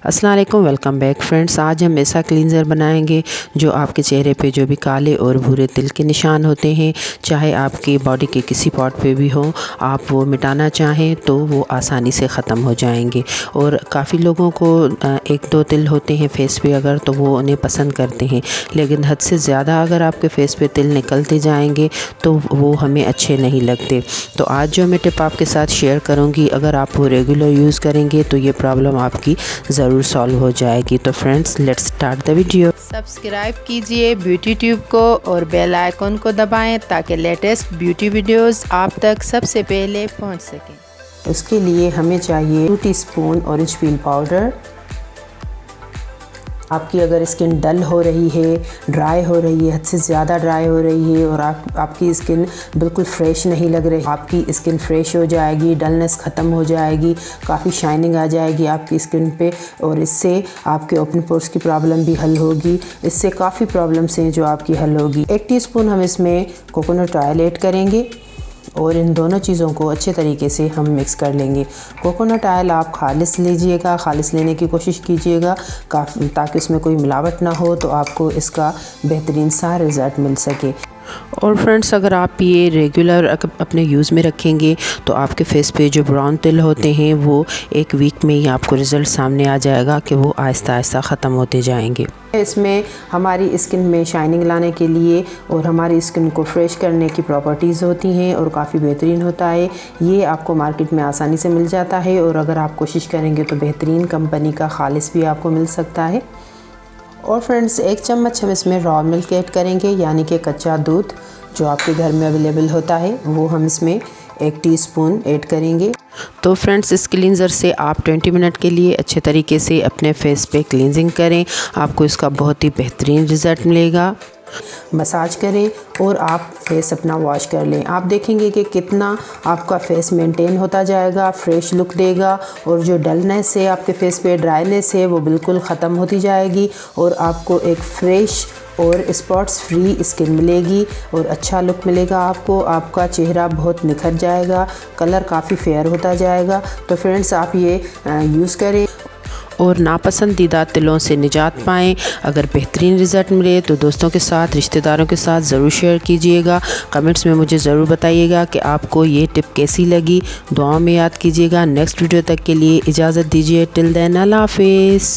अस्सलाम वालेकुम, welcome back friends. आज हम ऐसा क्लींजर बनाएंगे जो आपके चेहरे पे जो भी काले और भूरे तिल के निशान होते हैं, चाहे आपकी बॉडी के किसी पार्ट पे भी हो, आप वो मिटाना चाहें तो वो आसानी से ख़त्म हो जाएंगे। और काफ़ी लोगों को एक दो तिल होते हैं फेस पे अगर, तो वो उन्हें पसंद करते हैं, लेकिन हद से ज़्यादा अगर आपके फेस पे तिल निकलते जाएंगे तो वो हमें अच्छे नहीं लगते। तो आज जो मैं टिप आपके साथ शेयर करूँगी, अगर आप वो रेगुलर यूज़ करेंगे तो ये प्रॉब्लम आपकी ज़रूर सॉल्व हो जाएगी। तो friends, let's start the video. Subscribe कीजिए ब्यूटी ट्यूब को और बेल आइकन को दबाएं ताकि लेटेस्ट ब्यूटी वीडियोस आप तक सबसे पहले पहुंच सकें। उसके लिए हमें चाहिए 2 टीस्पून ऑरेंज पील पाउडर। आपकी अगर स्किन डल हो रही है, ड्राई हो रही है, हद से ज़्यादा ड्राई हो रही है और आपकी स्किन बिल्कुल फ्रेश नहीं लग रही, आपकी स्किन फ्रेश हो जाएगी, डलनेस ख़त्म हो जाएगी, काफ़ी शाइनिंग आ जाएगी आपकी स्किन पे, और इससे आपके ओपन पोर्स की प्रॉब्लम भी हल होगी। इससे काफ़ी प्रॉब्लम्स हैं जो आपकी हल होगी। 1 टीस्पून हम इसमें कोकोनट ऑयल ऐड करेंगे और इन दोनों चीज़ों को अच्छे तरीके से हम मिक्स कर लेंगे। कोकोनट ऑयल आप खालिस लीजिएगा, खालिस लेने की कोशिश कीजिएगा ताकि उसमें कोई मिलावट ना हो, तो आपको इसका बेहतरीन सा रिज़ल्ट मिल सके। और फ्रेंड्स, अगर आप ये रेगुलर अपने यूज़ में रखेंगे तो आपके फेस पे जो ब्राउन तिल होते हैं वो 1 वीक में ही आपको रिज़ल्ट सामने आ जाएगा कि वो आहिस्ता आहिस्ता ख़त्म होते जाएंगे। इसमें हमारी स्किन में शाइनिंग लाने के लिए और हमारी स्किन को फ्रेश करने की प्रॉपर्टीज़ होती हैं और काफ़ी बेहतरीन होता है। ये आपको मार्केट में आसानी से मिल जाता है और अगर आप कोशिश करेंगे तो बेहतरीन कंपनी का खालिस भी आपको मिल सकता है। और फ्रेंड्स, 1 चम्मच हम इसमें रॉ मिल्क ऐड करेंगे, यानी कि कच्चा दूध जो आपके घर में अवेलेबल होता है, वो हम इसमें 1 टीस्पून ऐड करेंगे। तो फ्रेंड्स, इस क्लींजर से आप 20 मिनट के लिए अच्छे तरीके से अपने फेस पे क्लींजिंग करें, आपको इसका बहुत ही बेहतरीन रिज़ल्ट मिलेगा। मसाज करें और आप फेस अपना वॉश कर लें। आप देखेंगे कि कितना आपका फेस मेंटेन होता जाएगा, फ्रेश लुक देगा और जो डलनेस है आपके फेस पे, ड्राईनेस है, वो बिल्कुल ख़त्म होती जाएगी और आपको एक फ़्रेश और स्पॉट्स फ्री स्किन मिलेगी और अच्छा लुक मिलेगा आपको। आपका चेहरा बहुत निखर जाएगा, कलर काफ़ी फेयर होता जाएगा। तो फ्रेंड्स, आप ये यूज़ करें और नापसंदीदा तिलों से निजात पाएँ। अगर बेहतरीन रिज़ल्ट मिले तो दोस्तों के साथ, रिश्तेदारों के साथ ज़रूर शेयर कीजिएगा। कमेंट्स में मुझे ज़रूर बताइएगा कि आपको ये टिप कैसी लगी। दुआओं में याद कीजिएगा। नेक्स्ट वीडियो तक के लिए इजाज़त दीजिए। टिल देन, अल्लाह हाफिज़।